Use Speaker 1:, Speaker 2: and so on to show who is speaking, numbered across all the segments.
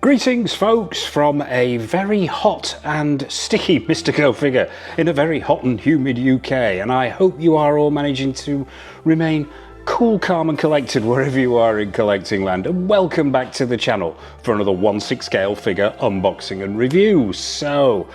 Speaker 1: Greetings folks from a very hot and sticky Mr. Go figure in a very hot and humid UK, and I hope you are all managing to remain cool, calm and collected wherever you are in collecting land, and welcome back to the channel for another 1/6 scale figure unboxing and review. So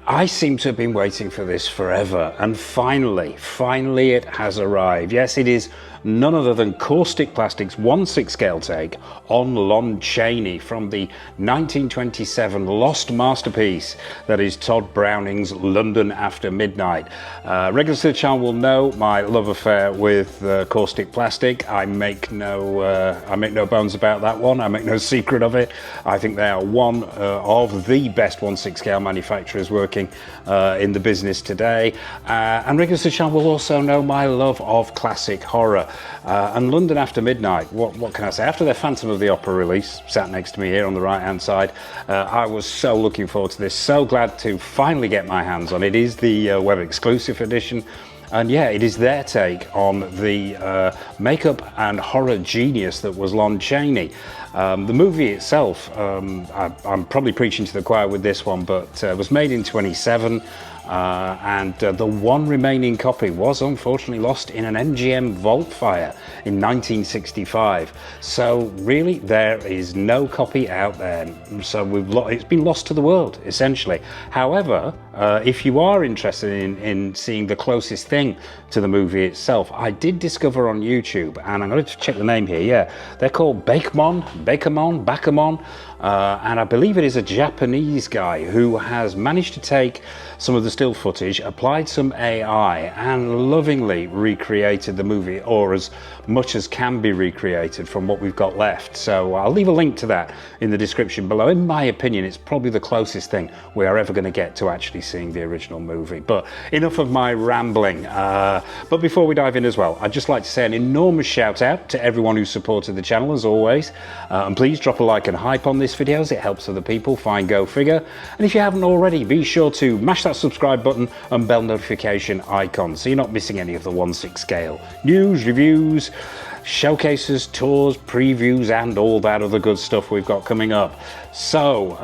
Speaker 1: I seem to have been waiting for this forever, and finally it has arrived. Yes, it is none other than Kaustic Plastiks' 1/6 scale take on Lon Chaney from the 1927 lost masterpiece that is Todd Browning's London After Midnight. Regulars to the channel will know my love affair with Kaustic Plastik. I make no bones about that one. I make no secret of it. I think they are one of the best 1/6 scale manufacturers working in the business today. And regulars to the channel will also know my love of classic horror. And London After Midnight, what can I say? After their Phantom of the Opera release, sat next to me here on the right hand side, I was so looking forward to this, so glad to finally get my hands on it. It is the web exclusive edition, and yeah, it is their take on the makeup and horror genius that was Lon Chaney. The movie itself, I'm probably preaching to the choir with this one, but was made in 27. And the one remaining copy was unfortunately lost in an MGM vault fire in 1965. So really there is no copy out there, so it's been lost to the world essentially. However, if you are interested in seeing the closest thing to the movie itself, I did discover on YouTube, and I'm going to check the name here. Yeah, they're called Bakamon, and I believe it is a Japanese guy who has managed to take some of the still footage, applied some AI, and lovingly recreated the movie, or as much as can be recreated from what we've got left. So I'll leave a link to that in the description below. In my opinion, it's probably the closest thing we are ever going to get to actually seeing the original movie. But enough of my rambling. But before we dive in as well, I'd just like to say an enormous shout out to everyone who supported the channel as always. And please drop a like and hype on this video, as it helps other people find Go Figure. And if you haven't already, be sure to mash that subscribe button and bell notification icon so you're not missing any of the 1/6 scale news, reviews, showcases, tours, previews and all that other good stuff we've got coming up. So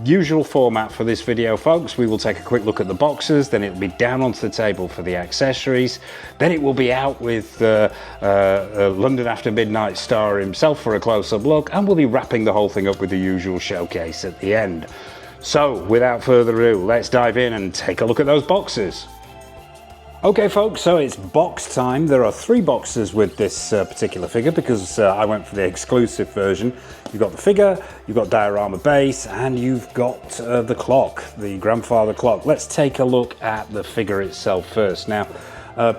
Speaker 1: usual format for this video folks, we will take a quick look at the boxes, then it'll be down onto the table for the accessories, then it will be out with London After Midnight star himself for a close-up look, and we'll be wrapping the whole thing up with the usual showcase at the end. So without further ado, let's dive in and take a look at those boxes. Okay folks, so it's box time. There are 3 boxes with this particular figure because I went for the exclusive version. You've got the figure, you've got diorama base, and you've got the clock, the grandfather clock. Let's take a look at the figure itself first. Now,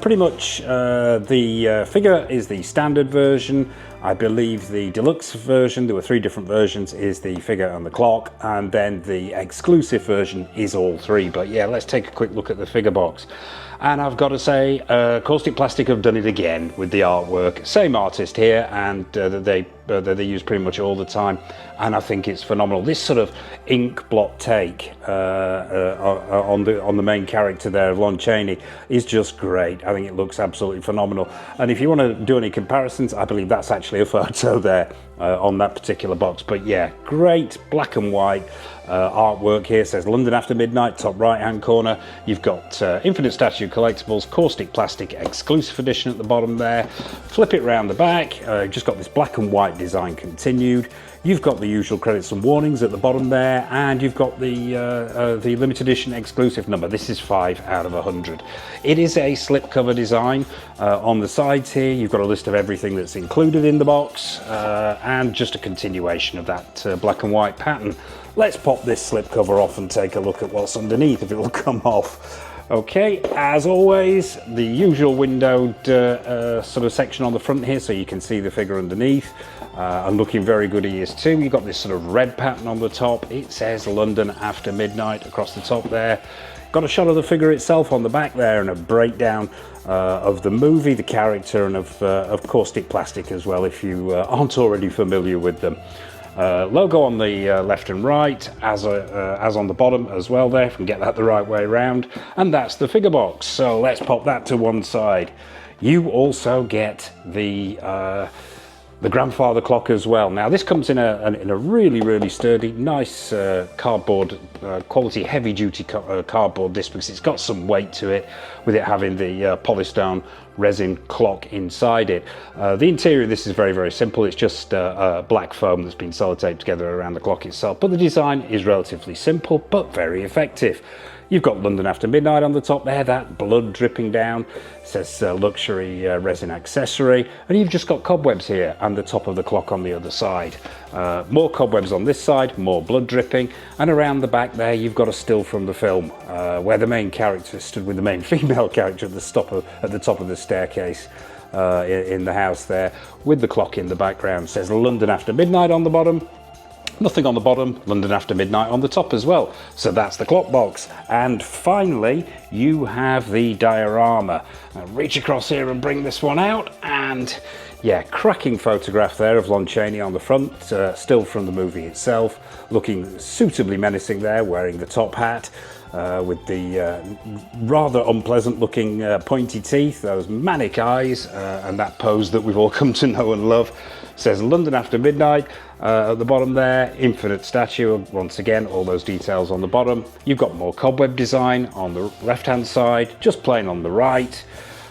Speaker 1: pretty much the figure is the standard version. I believe the deluxe version, there were 3 different versions, is the figure and the clock, and then the exclusive version is all 3. But yeah, let's take a quick look at the figure box. And I've got to say, Kaustic Plastik have done it again with the artwork. Same artist here, and that they use pretty much all the time, and I think it's phenomenal. This sort of ink blot take on the main character there of Lon Chaney is just great. I think it looks absolutely phenomenal. And if you want to do any comparisons, I believe that's actually a photo there on that particular box. But yeah, great black and white artwork here. It says London After Midnight, top right hand corner. You've got Infinite Statue Collectibles Kaustic Plastik exclusive edition at the bottom there. Flip it round the back, just got this black and white design continued. You've got the usual credits and warnings at the bottom there, and you've got the limited edition exclusive number. This is 5 out of 100. It is a slipcover design. On the sides here, you've got a list of everything that's included in the box, and just a continuation of that black and white pattern. Let's pop this slipcover off and take a look at what's underneath, if it will come off. Okay, as always, the usual windowed sort of section on the front here, so you can see the figure underneath. And looking very good he is too. You've got this sort of red pattern on the top. It says London After Midnight across the top there. Got a shot of the figure itself on the back there, and a breakdown of the movie, the character, and of Kaustic Plastik as well, if you aren't already familiar with them. Logo on the left and right, as on the bottom as well there, if we can get that the right way around. And that's the figure box. So let's pop that to one side. You also get the The grandfather clock as well. Now this comes in a really sturdy, nice cardboard, quality heavy duty cardboard disc, because it's got some weight to it, with it having the polystone resin clock inside it. The interior of this is very simple. It's just black foam that's been sellotaped together around the clock itself, but the design is relatively simple but very effective. You've got London After Midnight on the top there, that blood dripping down. It says luxury resin accessory. And you've just got cobwebs here and the top of the clock on the other side. More cobwebs on this side, more blood dripping. And around the back there, you've got a still from the film where the main character stood with the main female character at the top of the staircase in the house there, with the clock in the background. It says London After Midnight on the bottom. Nothing on the bottom, London After Midnight on the top as well. So that's the clock box. And finally, you have the diorama. I'll reach across here and bring this one out, and yeah, cracking photograph there of Lon Chaney on the front, still from the movie itself, looking suitably menacing there, wearing the top hat. With the rather unpleasant looking pointy teeth, those manic eyes, and that pose that we've all come to know and love. Says London After Midnight at the bottom there, infinite statue, once again all those details on the bottom. You've got more cobweb design on the left hand side, just plain on the right.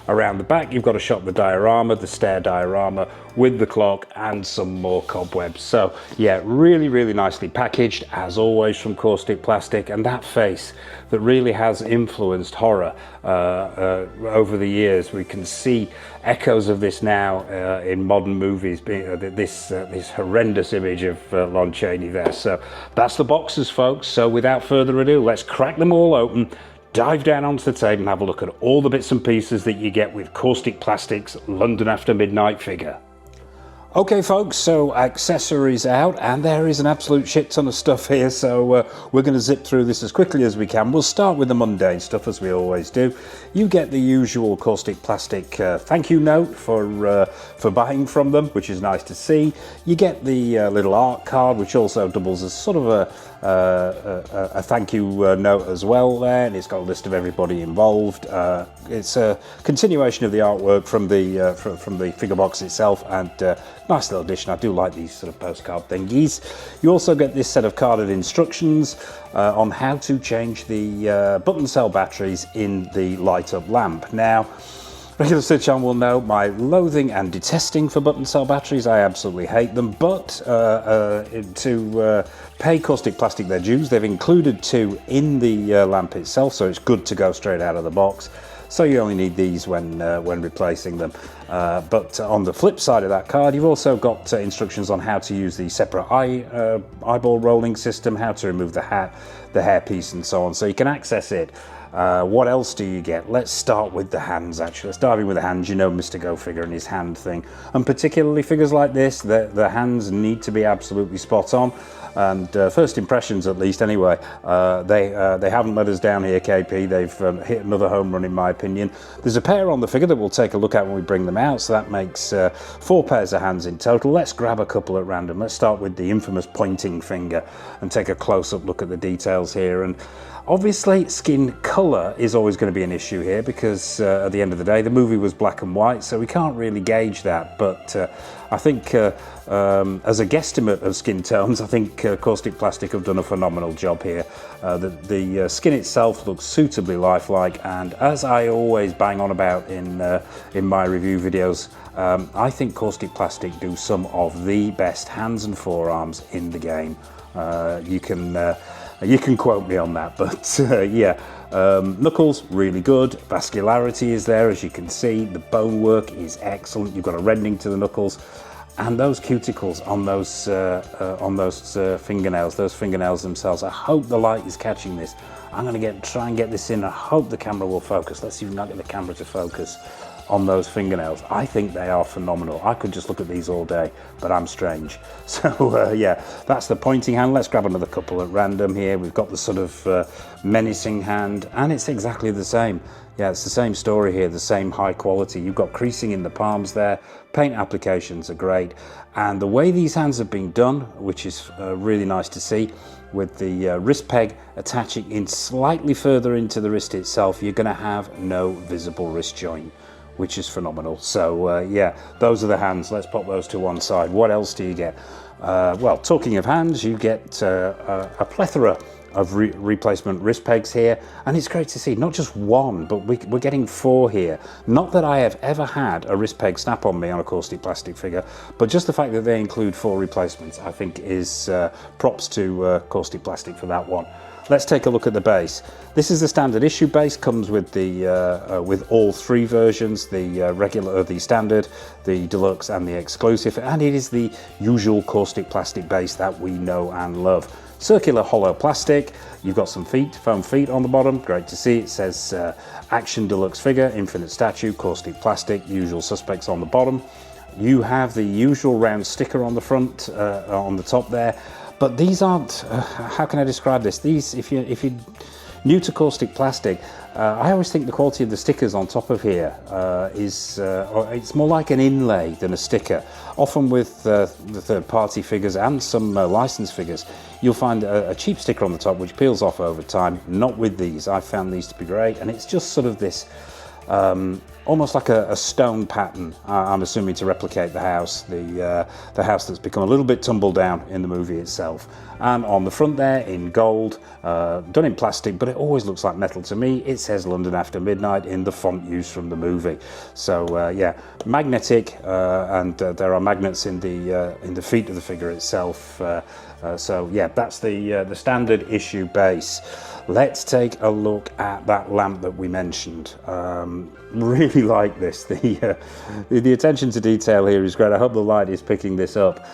Speaker 1: Around the back you've got a shot of the diorama, the stair diorama with the clock and some more cobwebs. So yeah, really nicely packaged as always from Kaustic Plastik, and that face that really has influenced horror over the years. We can see echoes of this now in modern movies, this horrendous image of Lon Chaney there. So that's the boxes, folks. So without further ado, let's crack them all open, dive down onto the table and have a look at all the bits and pieces that you get with Kaustic Plastiks London After Midnight figure. Okay folks, so accessories out, and there is an absolute shit ton of stuff here, so we're going to zip through this as quickly as we can. We'll start with the mundane stuff as we always do. You get the usual Kaustic Plastik thank you note for buying from them, which is nice to see. You get the little art card, which also doubles as sort of a thank you note as well there, and it's got a list of everybody involved. It's a continuation of the artwork from the figure box itself, and nice little addition. I do like these sort of postcard thingies. You also get this set of carded instructions on how to change the button cell batteries in the light up lamp. Now, regular channel will know my loathing and detesting for button cell batteries. I absolutely hate them, but to pay Kaustic Plastik their dues, they've included two in the lamp itself, so it's good to go straight out of the box. So you only need these when replacing them. But on the flip side of that card, you've also got instructions on how to use the separate eyeball rolling system, how to remove the hat, the hairpiece, and so on, so you can access it. What else do you get? Let's start with the hands, actually. Let's dive in with the hands. You know Mr. Go Figure and his hand thing. And particularly figures like this, the hands need to be absolutely spot on. And first impressions, at least anyway, they haven't let us down here, KP. They've hit another home run in my opinion. There's a pair on the figure that we'll take a look at when we bring them out, so that makes 4 pairs of hands in total. Let's grab a couple at random. Let's start with the infamous pointing finger and take a close-up look at the details here. And obviously skin colour is always going to be an issue here, because at the end of the day the movie was black and white, so we can't really gauge that. But I think as a guesstimate of skin tones, I think Kaustic Plastik have done a phenomenal job here. The skin itself looks suitably lifelike, and as I always bang on about in my review videos, I think Kaustic Plastik do some of the best hands and forearms in the game. You can quote me on that, but yeah. Knuckles, really good. Vascularity is there, as you can see. The bone work is excellent. You've got a rending to the knuckles, and those cuticles on those fingernails, those fingernails themselves. I hope the light is catching this. I'm going to try and get this in. I hope the camera will focus. Let's see if we can get the camera to focus on those fingernails. I think they are phenomenal. I could just look at these all day, but I'm strange. So yeah, that's the pointing hand. Let's grab another couple at random here. We've got the sort of menacing hand, and it's exactly the same. Yeah, it's the same story here, the same high quality. You've got creasing in the palms there. Paint applications are great, and the way these hands have been done, which is really nice to see, with the wrist peg attaching in slightly further into the wrist itself, you're going to have no visible wrist joint, which is phenomenal. So yeah, those are the hands. Let's pop those to one side. What else do you get? Well, talking of hands, you get a plethora of replacement wrist pegs here, and it's great to see not just one, but we're getting 4 here. Not that I have ever had a wrist peg snap on me on a Kaustic Plastik figure, but just the fact that they include 4 replacements, I think is props to Kaustic Plastik for that one. Let's take a look at the base. This is the standard issue base, comes with the with all 3 versions, the regular, the standard, the deluxe and the exclusive, and it is the usual Kaustic Plastik base that we know and love. Circular hollow plastic, you've got some feet, foam feet on the bottom, great to see. It says Action Deluxe Figure, Infinite Statue, Kaustic Plastik, usual suspects on the bottom. You have the usual round sticker on the front, on the top there, but these aren't, how can I describe this? These, if you're new to Kaustic Plastik, I always think the quality of the stickers on top of here it's more like an inlay than a sticker. Often with the third-party figures and some licensed figures, you'll find a cheap sticker on the top which peels off over time. Not with these. I found these to be great, and it's just sort of this almost like a stone pattern, I'm assuming, to replicate the house, the house that's become a little bit tumbled down in the movie itself. And on the front there, in gold, done in plastic, but it always looks like metal to me, it says London After Midnight in the font used from the movie. So yeah, magnetic, and there are magnets in the feet of the figure itself. So yeah, that's the standard issue base. Let's take a look at that lamp that we mentioned. Really like this. The attention to detail here is great. I hope the light is picking this up.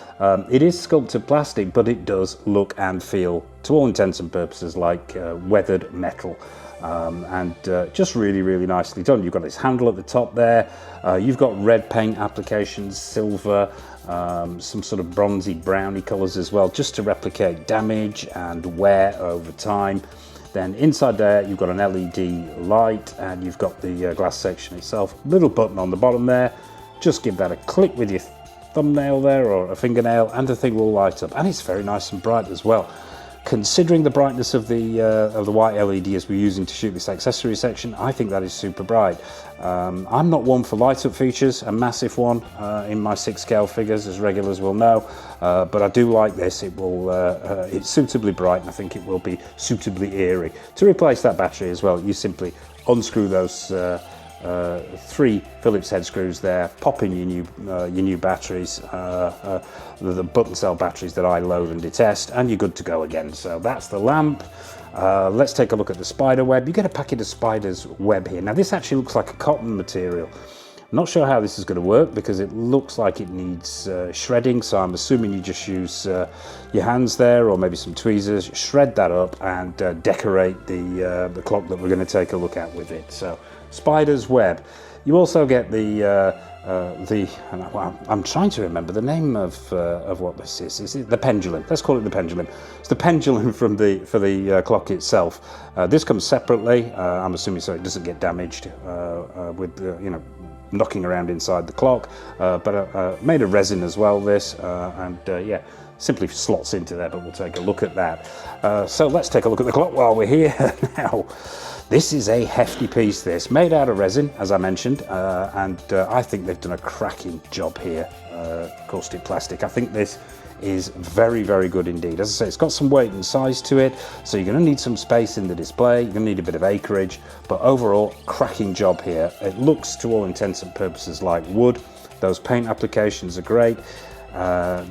Speaker 1: It is sculpted plastic, but it does look and feel, to all intents and purposes, like weathered metal. And just really, really nicely done. You've got this handle at the top there. You've got red paint applications, silver, some sort of bronzy browny colours as well, just to replicate damage and wear over time. Then inside there you've got an LED light, and you've got the glass section itself. Little button on the bottom there. Just give that a click with your thumbnail there or a fingernail, and the thing will light up. And it's very nice and bright as well. Considering the brightness of the white LED as we're using to shoot this accessory section, I think that is super bright. I'm not one for light up features, a massive one in my 6 scale figures, as regulars will know, but I do like this. It's suitably bright, and I think it will be suitably eerie. To replace that battery as well, you simply unscrew those 3 Phillips head screws there, pop in your new batteries, the button cell batteries that I loathe and detest, and you're good to go again. So that's the lamp. Let's take a look at the spider web. You get a packet of spider's web here. Now this actually looks like a cotton material. I'm not sure how this is going to work because it looks like it needs shredding, so I'm assuming you just use your hands there, or maybe some tweezers, shred that up and decorate the clock that we're going to take a look at with it. So spider's web. You also get I'm trying to remember the name of what this is. Is it the pendulum? Let's call it the pendulum. It's the pendulum for the clock itself. This comes separately. I'm assuming so it doesn't get damaged with knocking around inside the clock. But made of resin as well. This yeah, simply slots into there. But we'll take a look at that. So let's take a look at the clock while we're here now. This is a hefty piece, this, made out of resin, as I mentioned, and I think they've done a cracking job here, Kaustic Plastik. I think this is very, very good indeed. As I say, it's got some weight and size to it, so you're going to need some space in the display, you're going to need a bit of acreage, but overall, cracking job here. It looks, to all intents and purposes, like wood. Those paint applications are great.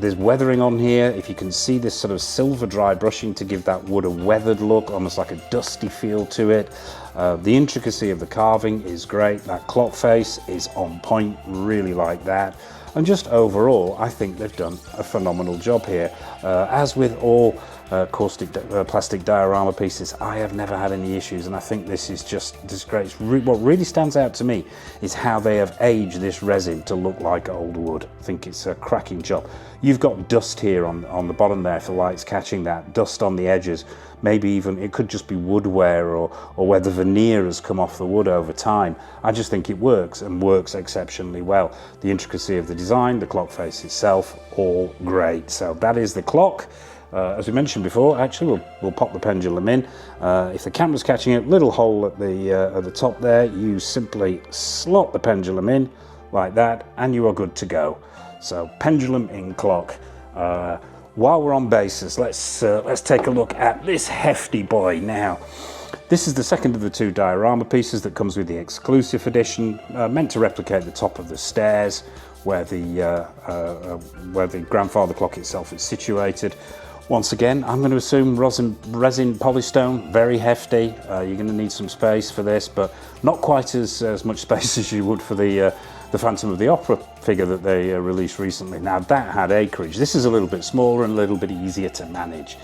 Speaker 1: There's weathering on here. If you can see this sort of silver dry brushing to give that wood a weathered look, almost like a dusty feel to it. The intricacy of the carving is great. That clock face is on point, really like that. And just overall, I think they've done a phenomenal job here. As with all Kaustic Plastik diorama pieces, I have never had any issues, and I think this is just great. What really stands out to me is how they have aged this resin to look like old wood. I think it's a cracking job. You've got dust here on the bottom there, if the light's catching that, dust on the edges. Maybe even it could just be wood wear, or where the veneer has come off the wood over time. I just think it works, and works exceptionally well. The intricacy of the design, the clock face itself, all great. So that is the clock. As we mentioned before, actually, we'll pop the pendulum in. If the camera's catching it, little hole at the top there, you simply slot the pendulum in like that, and you are good to go. So pendulum in clock. While we're on bases, let's take a look at this hefty boy now. This is the second of the 2 diorama pieces that comes with the exclusive edition, meant to replicate the top of the stairs where the grandfather clock itself is situated. Once again, I'm going to assume resin polystone, very hefty. You're going to need some space for this, but not quite as much space as you would for the Phantom of the Opera figure that they released recently. Now that had acreage. This is a little bit smaller and a little bit easier to manage.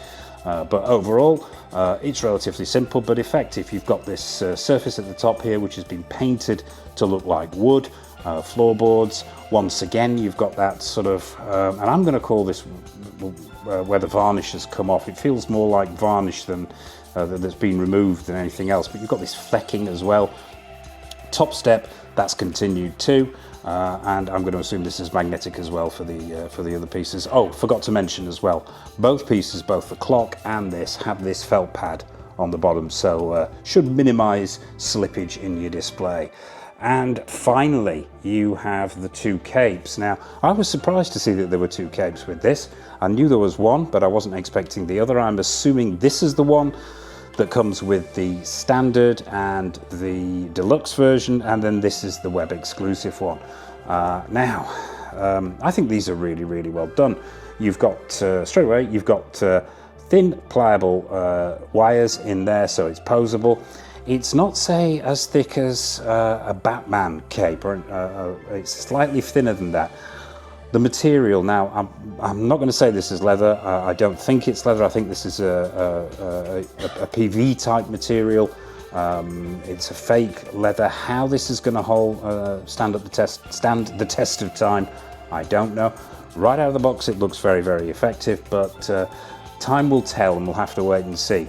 Speaker 1: But overall, it's relatively simple but effective. You've got this surface at the top here which has been painted to look like wood, floorboards. Once again, you've got that sort of, and I'm going to call this where the varnish has come off. It feels more like varnish than that's been removed than anything else, but you've got this flecking as well. Top step, that's continued too. And I'm going to assume this is magnetic as well for the other pieces. Oh, forgot to mention as well, both pieces, both the clock and this, have this felt pad on the bottom, so should minimize slippage in your display. And finally, you have the 2 capes. Now, I was surprised to see that there were 2 capes with this. I knew there was one, but I wasn't expecting the other. I'm assuming this is the one that comes with the standard and the deluxe version, and then this is the web exclusive one. I think these are really, really well done. You've got, straight away, you've got thin, pliable wires in there, so it's posable. It's not, say, as thick as a Batman cape, or it's slightly thinner than that. The material, now, I'm not going to say this is leather. I don't think it's leather. I think this is a PV type material. It's a fake leather. How this is going to stand the test of time, I don't know. Right out of the box, it looks very, very effective, but time will tell, and we'll have to wait and see.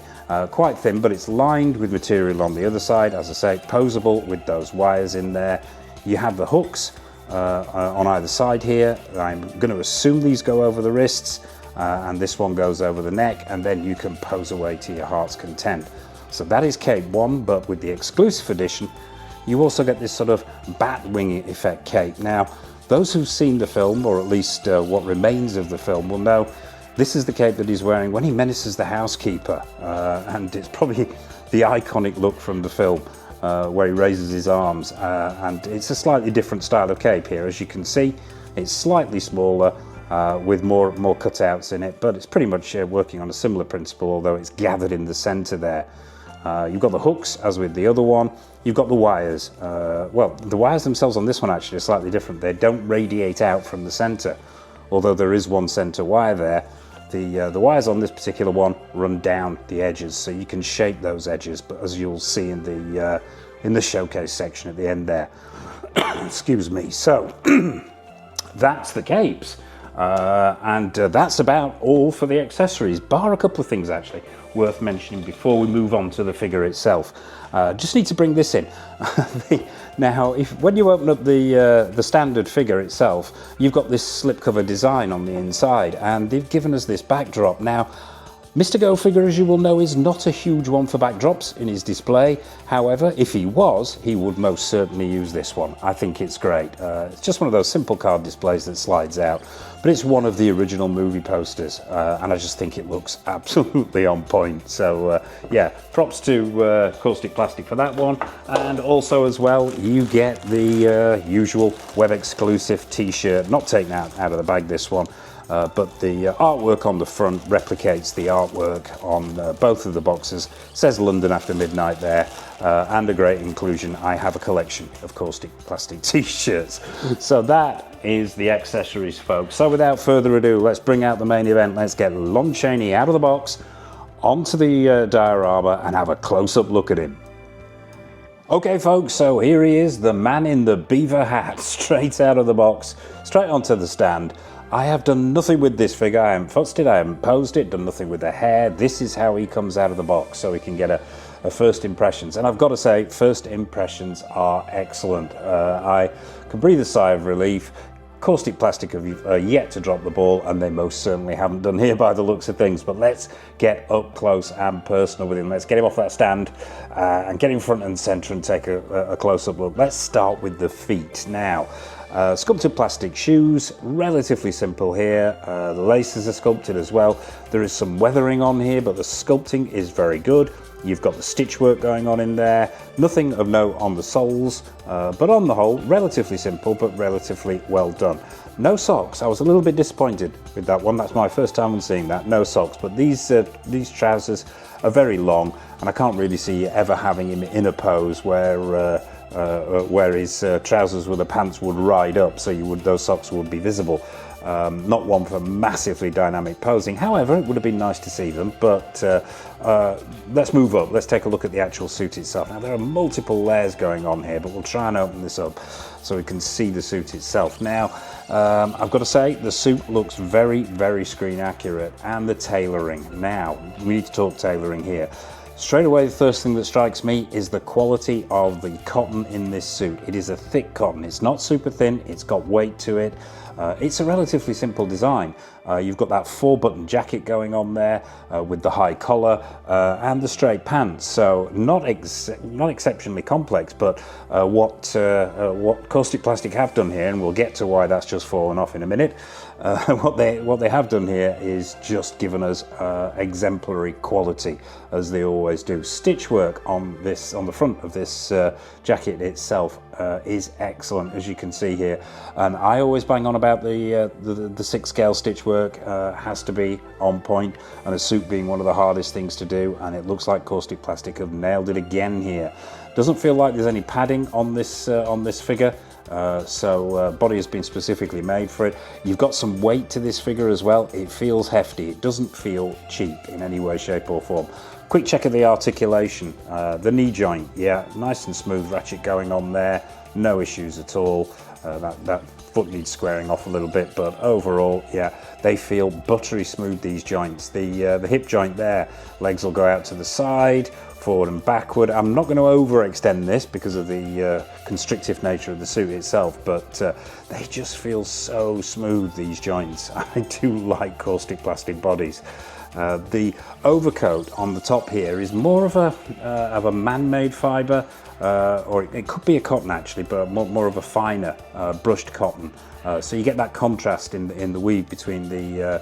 Speaker 1: Quite thin, but it's lined with material on the other side. As I say, posable with those wires in there. You have the hooks on either side here. I'm going to assume these go over the wrists, and this one goes over the neck, and then you can pose away to your heart's content. So that is cape 1, but with the exclusive edition, you also get this sort of bat wing effect cape. Now, those who've seen the film, or at least what remains of the film, will know this is the cape that he's wearing when he menaces the housekeeper, and it's probably the iconic look from the film where he raises his arms, and it's a slightly different style of cape here. As you can see, it's slightly smaller with more cutouts in it, but it's pretty much working on a similar principle, although it's gathered in the center there. You've got the hooks, as with the other one. You've got the wires. Well, the wires themselves on this one actually are slightly different. They don't radiate out from the center, although there is one center wire there. The wires on this particular one run down the edges, so you can shape those edges, but as you'll see in the showcase section at the end there. Excuse me. So that's the capes, and that's about all for the accessories, bar a couple of things actually worth mentioning before we move on to the figure itself. Just need to bring this in. Now, when you open up the standard figure itself, you've got this slipcover design on the inside, and they've given us this backdrop. Now, Mr. Go Figure, as you will know, is not a huge one for backdrops in his display. However, if he was, he would most certainly use this one. I think it's great. It's just one of those simple card displays that slides out, but it's one of the original movie posters, and I just think it looks absolutely on point. So yeah, props to Kaustic Plastik for that one. And also as well, you get the usual web exclusive t-shirt, not taken out of the bag this one. But the artwork on the front replicates the artwork on both of the boxes. Says London After Midnight there, and a great inclusion. I have a collection of Kaustic Plastik t-shirts. So that is the accessories, folks. So without further ado, let's bring out the main event. Let's get Lon Chaney out of the box, onto the diorama, and have a close-up look at him. Okay folks, so here he is, the man in the beaver hat, straight out of the box, straight onto the stand. I have done nothing with this figure. I haven't fussed it, I haven't posed it, done nothing with the hair. This is how he comes out of the box, so we can get a first impressions. And I've got to say, first impressions are excellent. I can breathe a sigh of relief. Kaustic Plastik have yet to drop the ball, and they most certainly haven't done here by the looks of things. But let's get up close and personal with him. Let's get him off that stand and get him front and centre and take a close-up look. Let's start with the feet now. Sculpted plastic shoes, relatively simple here. The laces are sculpted as well. There is some weathering on here, but the sculpting is very good. You've got the stitch work going on in there. Nothing of note on the soles, but on the whole, relatively simple, but relatively well done. No socks. I was a little bit disappointed with that one. That's my first time seeing that. No socks, but these trousers are very long, and I can't really see ever having him in a pose where his trousers with the pants would ride up, so those socks would be visible. Not one for massively dynamic posing. However, it would have been nice to see them, but let's move up. Let's take a look at the actual suit itself. Now, there are multiple layers going on here, but we'll try and open this up so we can see the suit itself. Now, I've got to say, the suit looks very, very screen accurate, and the tailoring. Now, we need to talk tailoring here. Straight away, the first thing that strikes me is the quality of the cotton in this suit. It is a thick cotton. It's not super thin. It's got weight to it. It's a relatively simple design. You've got that 4-button jacket going on there with the high collar and the straight pants. So not exceptionally complex, but what Kaustic Plastik have done here, and we'll get to why that's just fallen off in a minute. What they have done here is just given us exemplary quality, as they always do. Stitch work on the front of this jacket itself is excellent, as you can see here. And I always bang on about the 6 scale stitch work has to be on point, and a suit being one of the hardest things to do, and it looks like Kaustic Plastik have nailed it again here. Doesn't feel like there's any padding on this figure. So body has been specifically made for it. You've got some weight to this figure as well. It feels hefty. It doesn't feel cheap in any way, shape or form. Quick check of the articulation. The knee joint, yeah, nice and smooth ratchet going on there. No issues at all. That foot needs squaring off a little bit, but overall, yeah, they feel buttery smooth, these joints. The hip joint there, legs will go out to the side, forward and backward. I'm not going to overextend this because of the constrictive nature of the suit itself, but they just feel so smooth, these joints. I do like Kaustic Plastik bodies. The overcoat on the top here is more of a man-made fibre, or it could be a cotton actually, but more of a finer brushed cotton. So you get that contrast in the weave between the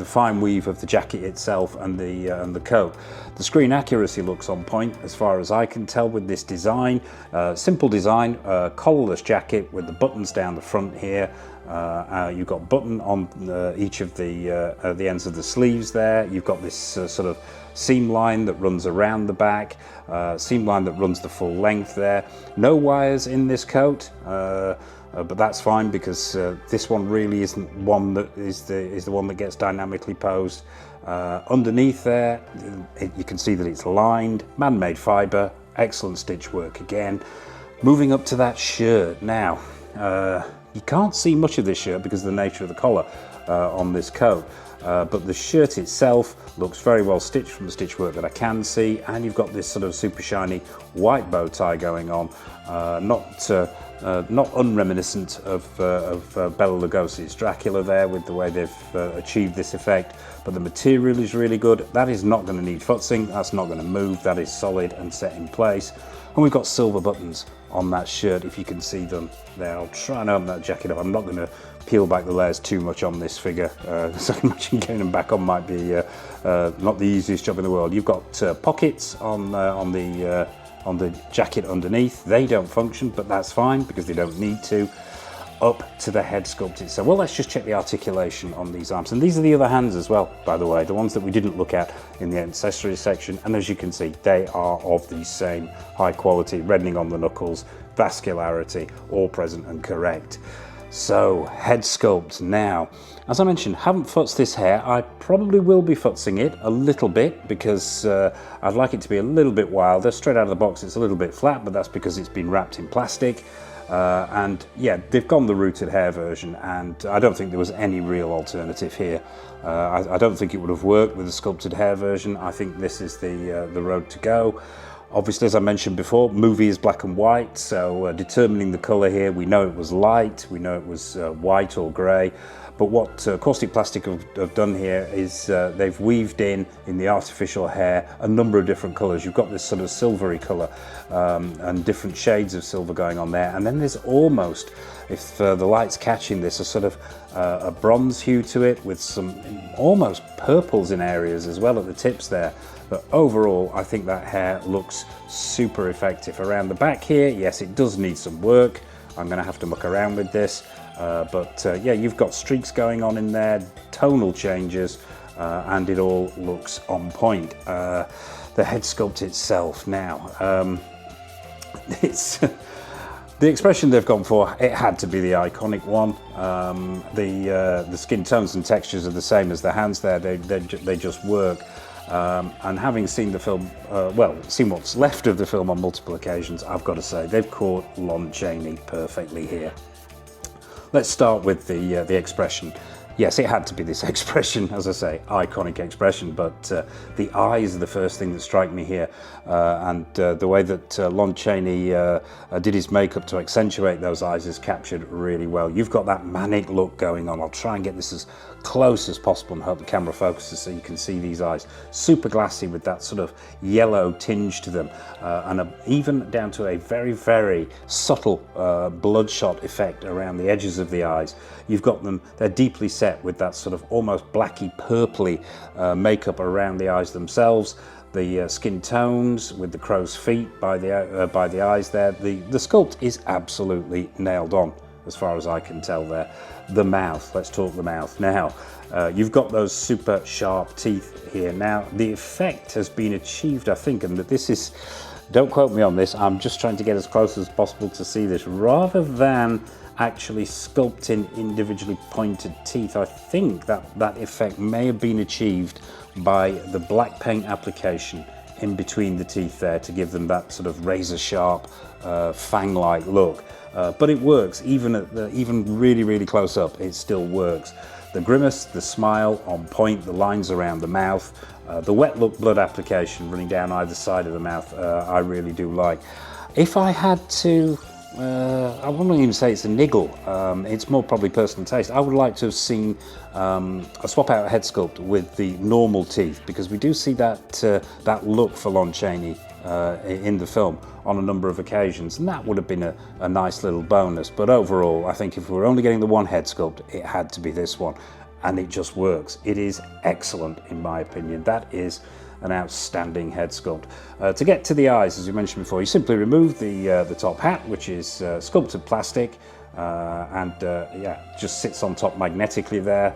Speaker 1: fine weave of the jacket itself and the coat. The screen accuracy looks on point as far as I can tell with this design. Simple design, collarless jacket with the buttons down the front here. You've got button on each of the ends of the sleeves there. You've got this sort of seam line that runs around the back, seam line that runs the full length there. No wires in this coat. But that's fine, because this one really isn't one that is the one that gets dynamically posed. Underneath there, you can see that it's lined, man-made fibre, excellent stitch work again. Moving up to that shirt now, you can't see much of this shirt because of the nature of the collar on this coat. But the shirt itself looks very well stitched from the stitch work that I can see, and you've got this sort of super shiny white bow tie going on, not unreminiscent of Bela Lugosi's Dracula there, with the way they've achieved this effect. But the material is really good. That is not going to need futzing. That's not going to move. That is solid and set in place. And we've got silver buttons on that shirt, if you can see them there. I'll try and open that jacket up. I'm not going to peel back the layers too much on this figure, so I imagine getting them back on might be not the easiest job in the world. You've got pockets on the jacket underneath. They don't function, but that's fine because they don't need to. Up to the head sculpt itself. Well, let's just check the articulation on these arms. And these are the other hands as well, by the way, the ones that we didn't look at in the accessories section. And as you can see, they are of the same high quality, reddening on the knuckles, vascularity, all present and correct. So, head sculpt now. As I mentioned, haven't futzed this hair. I probably will be futzing it a little bit because I'd like it to be a little bit wilder. Straight out of the box, it's a little bit flat, but that's because it's been wrapped in plastic. And yeah, they've gone the rooted hair version, and I don't think there was any real alternative here. I don't think it would have worked with the sculpted hair version. I think this is the road to go. Obviously, as I mentioned before, movie is black and white, so determining the colour here, we know it was light, we know it was white or grey, but what Kaustic Plastik have done here is they've weaved in the artificial hair a number of different colours. You've got this sort of silvery colour and different shades of silver going on there, and then there's almost, if the light's catching this, a sort of a bronze hue to it with some almost purples in areas as well at the tips there. But overall, I think that hair looks super effective. Around the back here, yes, it does need some work. I'm going to have to muck around with this. Yeah, you've got streaks going on in there, tonal changes, and it all looks on point. The head sculpt itself now, it's the expression they've gone for, it had to be the iconic one. The skin tones and textures are the same as the hands there, they just work. And having seen the film, seen what's left of the film on multiple occasions, I've got to say they've caught Lon Chaney perfectly here. Let's start with the expression. Yes, it had to be this expression, as I say, iconic expression, but the eyes are the first thing that strike me here, and the way that Lon Chaney did his makeup to accentuate those eyes is captured really well. You've got that manic look going on. I'll try and get this as close as possible and hope the camera focuses so you can see these eyes. Super glassy with that sort of yellow tinge to them, and even down to a very, very subtle bloodshot effect around the edges of the eyes. You've got them, they're deeply set with that sort of almost blacky purpley makeup around the eyes themselves. The skin tones with the crow's feet by the eyes there. The sculpt is absolutely nailed on as far as I can tell there. The mouth, let's talk the mouth now. You've got those super sharp teeth here. Now the effect has been achieved, I think, and that this is, don't quote me on this, I'm just trying to get as close as possible to see this, rather than actually sculpting individually pointed teeth. I think that effect may have been achieved by the black paint application in between the teeth there to give them that sort of razor sharp fang-like look. But it works, even really, really close up, it still works. The grimace, the smile on point, the lines around the mouth, the wet look blood application running down either side of the mouth, I really do like. If I had to, I wouldn't even say it's a niggle, it's more probably personal taste. I would like to have seen a swap out head sculpt with the normal teeth, because we do see that look for Lon Chaney in the film on a number of occasions, and that would have been a nice little bonus. But overall, I think if we were only getting the one head sculpt, it had to be this one, and it just works. It is excellent in my opinion. That is an outstanding head sculpt. To get to the eyes, as we mentioned before, you simply remove the top hat, which is sculpted plastic, and yeah, just sits on top magnetically there.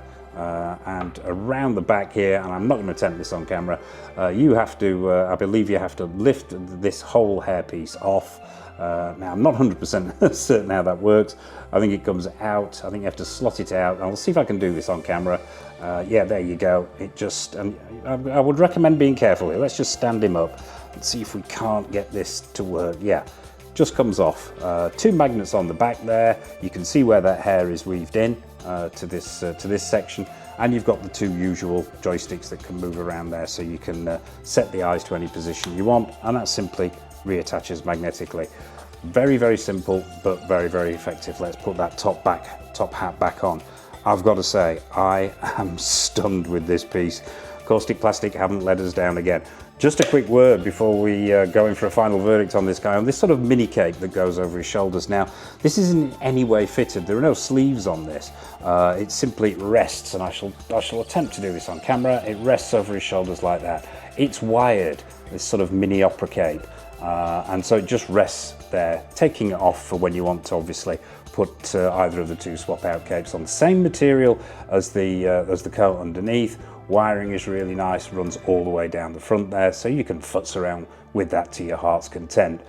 Speaker 1: And around the back here, and I'm not going to attempt this on camera, you have to, I believe you have to lift this whole hairpiece off. Now I'm not 100% certain how that works. I think it comes out, I think you have to slot it out. I'll see if I can do this on camera. Yeah, there you go. It just, and I would recommend being careful here. Let's just stand him up and see if we can't get this to work. Yeah, just comes off. Two magnets on the back there. You can see where that hair is weaved in to this section, and you've got the two usual joysticks that can move around there, so you can set the eyes to any position you want, and that simply reattaches magnetically. Very, very simple, but very, very effective. Let's put that top hat back on. I've got to say, I am stunned with this piece. Kaustic Plastik haven't let us down again. Just a quick word before we go in for a final verdict on this guy, on this sort of mini cape that goes over his shoulders. Now, this isn't in any way fitted. There are no sleeves on this. It simply rests, and I shall attempt to do this on camera. It rests over his shoulders like that. It's wired, this sort of mini opera cape, and so it just rests there, taking it off for when you want to obviously put either of the two swap out capes on. The same material as the coat underneath. Wiring is really nice, runs all the way down the front there, so you can futz around with that to your heart's content.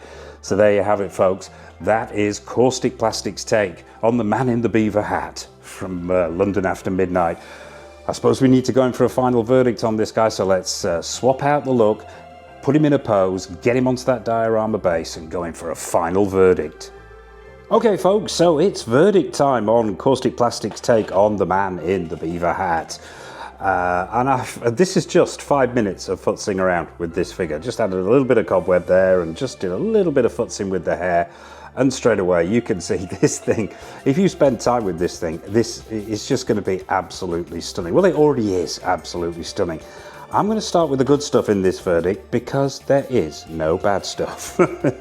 Speaker 1: So there you have it, folks. That is Kaustic Plastik's take on the man in the beaver hat from London After Midnight. I suppose we need to go in for a final verdict on this guy, so let's swap out the look, put him in a pose, get him onto that diorama base, and go in for a final verdict. Okay, folks, so it's verdict time on Kaustic Plastik's take on the man in the beaver hat. This is just 5 minutes of futzing around with this figure. Just added a little bit of cobweb there and just did a little bit of futzing with the hair. And straight away you can see this thing, if you spend time with this thing, this is just going to be absolutely stunning. Well, it already is absolutely stunning. I'm going to start with the good stuff in this verdict because there is no bad stuff.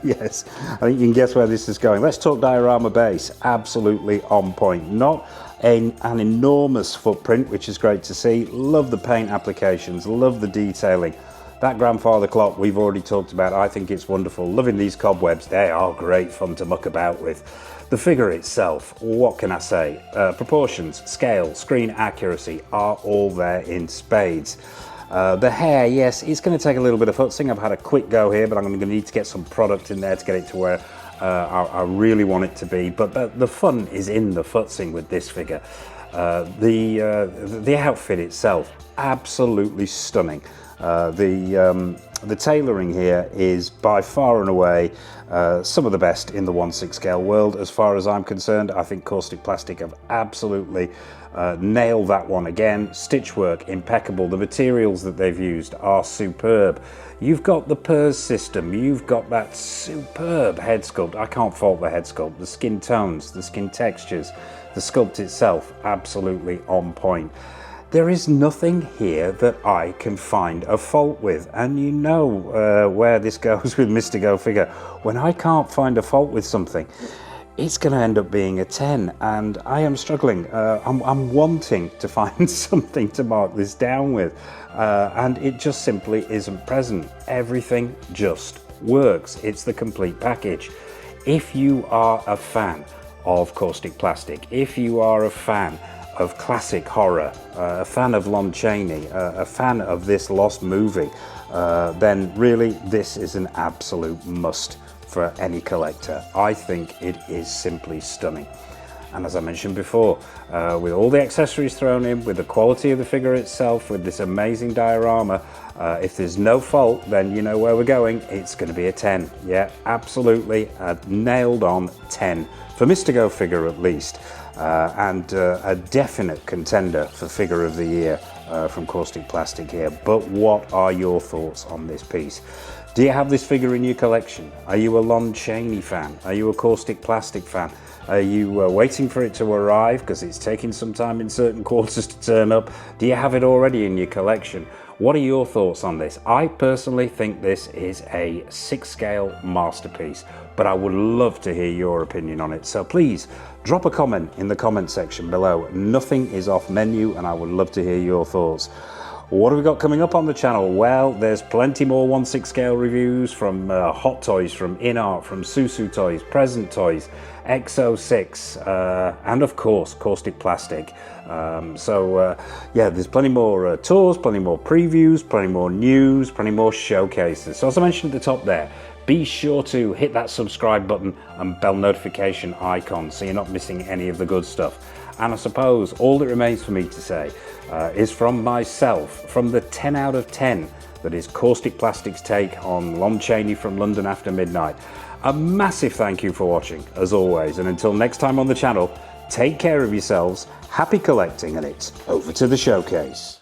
Speaker 1: Yes, I think you can guess where this is going. Let's talk diorama base. Absolutely on point. Not an enormous footprint, which is great to see. Love the paint applications, love the detailing. That grandfather clock we've already talked about. I think it's wonderful. Loving these cobwebs. They are great fun to muck about with. The figure itself, what can I say? Proportions, scale, screen accuracy are all there in spades. The hair, yes, it's going to take a little bit of futzing. I've had a quick go here, but I'm going to need to get some product in there to get it to where I really want it to be. But the fun is in the futzing with this figure. The outfit itself, absolutely stunning. The tailoring here is by far and away some of the best in the 1/6 scale world as far as I'm concerned. I think Kaustic Plastik have absolutely nailed that one again. Stitch work impeccable. The materials that they've used are superb. You've got the purse system, you've got that superb head sculpt. I can't fault the head sculpt. The skin tones, the skin textures, the sculpt itself, absolutely on point. There is nothing here that I can find a fault with, and you know where this goes with Mr. Go Figure. When I can't find a fault with something, it's going to end up being a 10, and I am struggling. I'm wanting to find something to mark this down with, and it just simply isn't present. Everything just works. It's the complete package. If you are a fan of Kaustic Plastik, if you are a fan of classic horror, a fan of Lon Chaney, a fan of this lost movie, then really this is an absolute must for any collector. I think it is simply stunning. And as I mentioned before, with all the accessories thrown in, with the quality of the figure itself, with this amazing diorama, if there's no fault, then you know where we're going. It's going to be a 10. Yeah, absolutely a nailed on 10 for Mr. Go Figure at least. And a definite contender for Figure of the Year from Kaustic Plastik here. But what are your thoughts on this piece? Do you have this figure in your collection? Are you a Lon Chaney fan? Are you a Kaustic Plastik fan? Are you waiting for it to arrive because it's taking some time in certain quarters to turn up? Do you have it already in your collection? What are your thoughts on this? I personally think this is a 6 scale masterpiece, but I would love to hear your opinion on it. So please drop a comment in the comment section below. Nothing is off menu, and I would love to hear your thoughts. What have we got coming up on the channel? Well, there's plenty more 1/6 scale reviews from Hot Toys, from InArt, from Susu Toys, Present Toys, XO6, and of course Kaustic Plastik. Yeah, there's plenty more tours, plenty more previews, plenty more news, plenty more showcases. So as I mentioned at the top there, be sure to hit that subscribe button and bell notification icon so you're not missing any of the good stuff. And I suppose all that remains for me to say is from myself, from the 10 out of 10 that is Kaustic Plastik's take on Lon Chaney from London After Midnight. A massive thank you for watching, as always, and until next time on the channel, take care of yourselves, happy collecting, and it's over to the showcase.